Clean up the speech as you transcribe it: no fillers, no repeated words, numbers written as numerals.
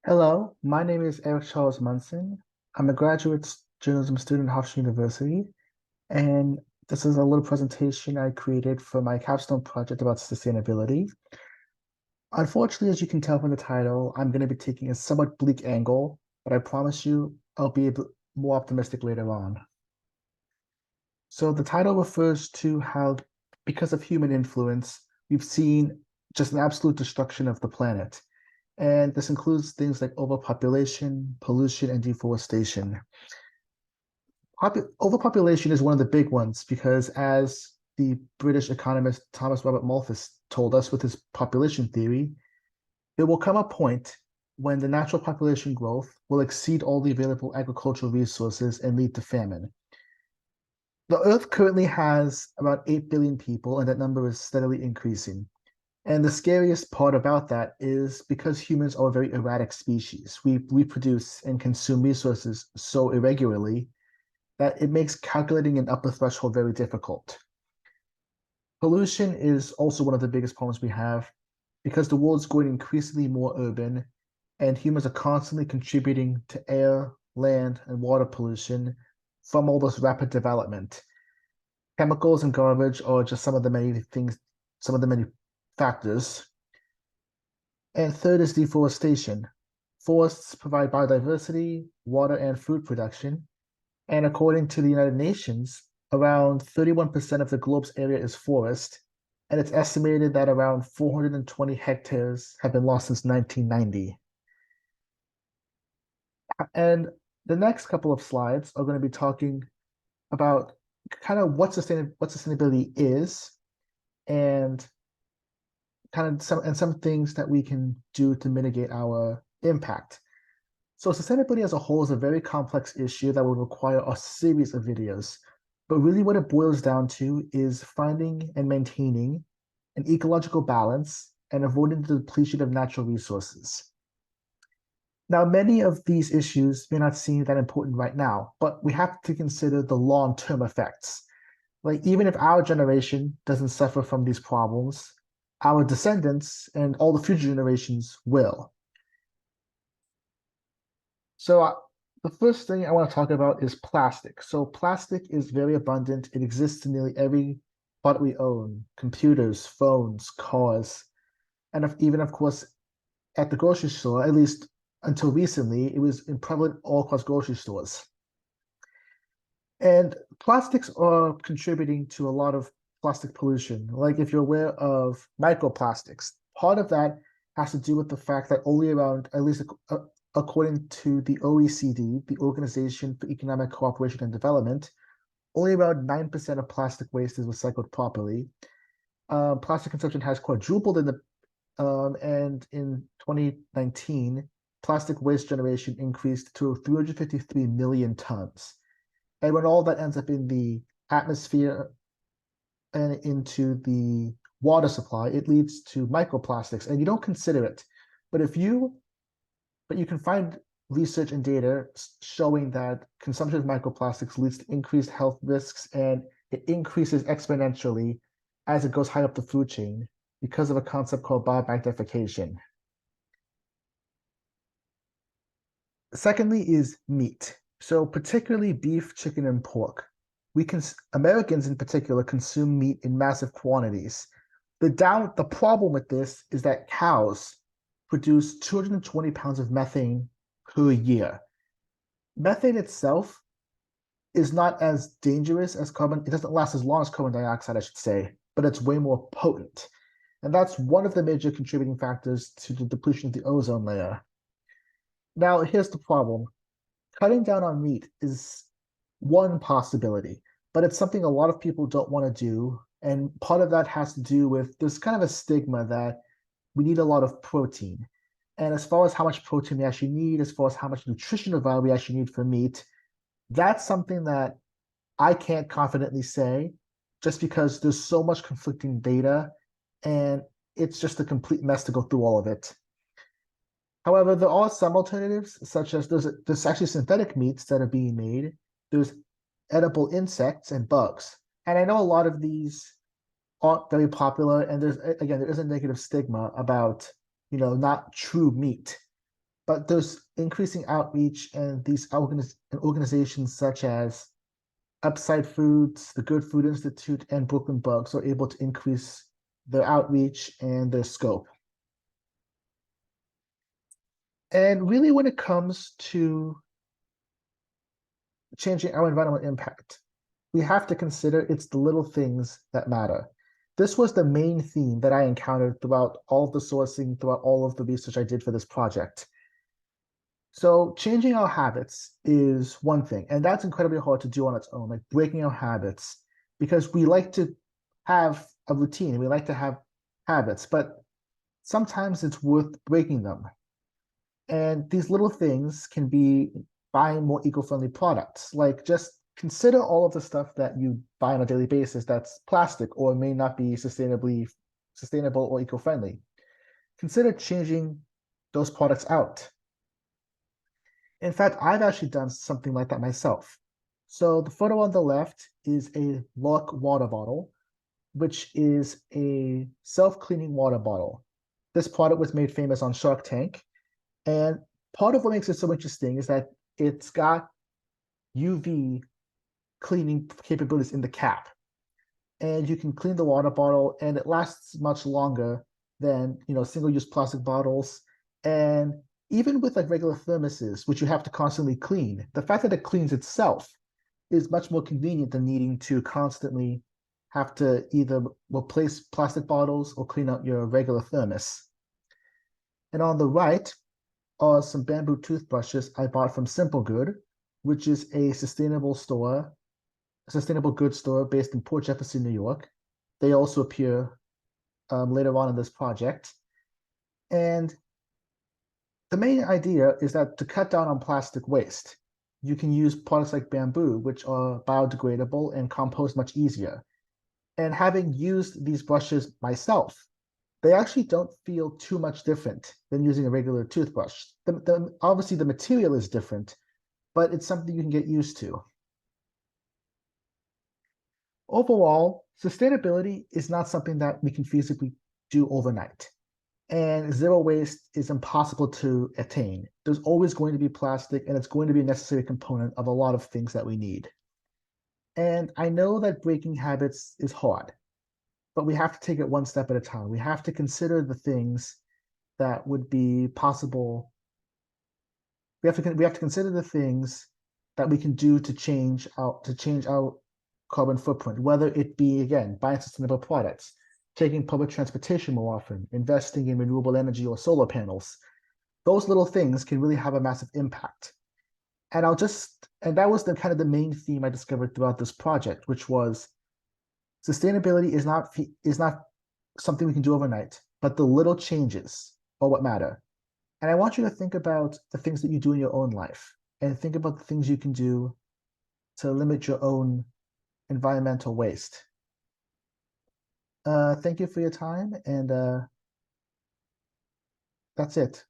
Hello, my name is Eric Charles Munson. I'm a graduate journalism student at Hofstra University, and this is a little presentation I created for my capstone project about sustainability. Unfortunately, as you can tell from the title, I'm going to be taking a somewhat bleak angle, but I promise you I'll be a bit more optimistic later on. So the title refers to how, because of human influence, we've seen just an absolute destruction of the planet. And this includes things like overpopulation, pollution, and deforestation. Overpopulation is one of the big ones because, as the British economist Thomas Robert Malthus told us with his population theory, there will come a point when the natural population growth will exceed all the available agricultural resources and lead to famine. The Earth currently has about 8 billion people, and that number is steadily increasing. And the scariest part about that is because humans are a very erratic species, we reproduce and consume resources so irregularly that it makes calculating an upper threshold very difficult. Pollution is also one of the biggest problems we have because the world's going increasingly more urban and humans are constantly contributing to air, land, and water pollution from all this rapid development. Chemicals and garbage are just some of the many things, some of the many factors. And third is deforestation. Forests provide biodiversity, water, and food production. And according to the United Nations, around 31% of the globe's area is forest, and it's estimated that around 420 hectares have been lost since 1990. And the next couple of slides are going to be talking about kind of what sustainability is and kind of some things that we can do to mitigate our impact. So sustainability as a whole is a very complex issue that will require a series of videos. But really what it boils down to is finding and maintaining an ecological balance and avoiding the depletion of natural resources. Now, many of these issues may not seem that important right now, but we have to consider the long-term effects. Like even if our generation doesn't suffer from these problems, our descendants and all the future generations will. So the first thing I want to talk about is plastic. So plastic is very abundant. It exists in nearly every product we own: computers, phones, cars, and even, of course, at the grocery store, at least until recently, it was prevalent all across grocery stores. And plastics are contributing to a lot of plastic pollution. Like if you're aware of microplastics, part of that has to do with the fact that only around, at least according to the OECD, the Organization for Economic Cooperation and Development, only around 9% of plastic waste is recycled properly. Plastic consumption has quadrupled and in 2019, plastic waste generation increased to 353 million tons. And when all that ends up in the atmosphere and into the water supply, it leads to microplastics. And you don't consider it. But you can find research and data showing that consumption of microplastics leads to increased health risks and it increases exponentially as it goes high up the food chain because of a concept called biomagnification. Secondly is meat. So particularly beef, chicken, and pork. Americans in particular consume meat in massive quantities. The problem with this is that cows produce 220 pounds of methane per year. Methane itself is not as dangerous as carbon, it doesn't last as long as carbon dioxide, I should say, but it's way more potent. And that's one of the major contributing factors to the depletion of the ozone layer. Now, here's the problem. Cutting down on meat is one possibility, but it's something a lot of people don't want to do. And part of that has to do with there's kind of a stigma that we need a lot of protein. And as far as how much protein we actually need, as far as how much nutritional value we actually need for meat, that's something that I can't confidently say just because there's so much conflicting data and it's just a complete mess to go through all of it. However, there are some alternatives, such as there's actually synthetic meats that are being made. There's edible insects and bugs. And I know a lot of these aren't very popular, and there is a negative stigma about, not true meat. but there's increasing outreach, and these organizations such as Upside Foods, the Good Food Institute, and Brooklyn Bugs are able to increase their outreach and their scope. And really, when it comes to changing our environmental impact, we have to consider it's the little things that matter. This was the main theme that I encountered throughout all of the sourcing, throughout all of the research I did for this project. So changing our habits is one thing, and that's incredibly hard to do on its own, like breaking our habits, because we like to have a routine, we like to have habits, but sometimes it's worth breaking them. And these little things can be buying more eco-friendly products. Like just consider all of the stuff that you buy on a daily basis that's plastic or may not be sustainable or eco-friendly. Consider changing those products out. In fact, I've actually done something like that myself. So the photo on the left is a Lock water bottle, which is a self-cleaning water bottle. This product was made famous on Shark Tank. And part of what makes it so interesting is that it's got UV cleaning capabilities in the cap. And you can clean the water bottle and it lasts much longer than, single-use plastic bottles. And even with like regular thermoses, which you have to constantly clean, the fact that it cleans itself is much more convenient than needing to constantly have to either replace plastic bottles or clean out your regular thermos. And on the right are some bamboo toothbrushes I bought from Simple Good, which is a sustainable goods store based in Port Jefferson, New York. They also appear later on in this project. And the main idea is that to cut down on plastic waste, you can use products like bamboo, which are biodegradable and compost much easier. And having used these brushes myself, they actually don't feel too much different than using a regular toothbrush. Obviously, the material is different, but it's something you can get used to. Overall, sustainability is not something that we can feasibly do overnight. And zero waste is impossible to attain. There's always going to be plastic, and it's going to be a necessary component of a lot of things that we need. And I know that breaking habits is hard, but we have to take it one step at a time. We have to consider the things that would be possible. We have to consider the things that we can do to change our carbon footprint, whether it be again buying sustainable products, taking public transportation more often, investing in renewable energy or solar panels. Those little things can really have a massive impact. And that was the kind of the main theme I discovered throughout this project, which was sustainability is not something we can do overnight, but the little changes are what matter. And I want you to think about the things that you do in your own life and think about the things you can do to limit your own environmental waste. Thank you for your time, and that's it.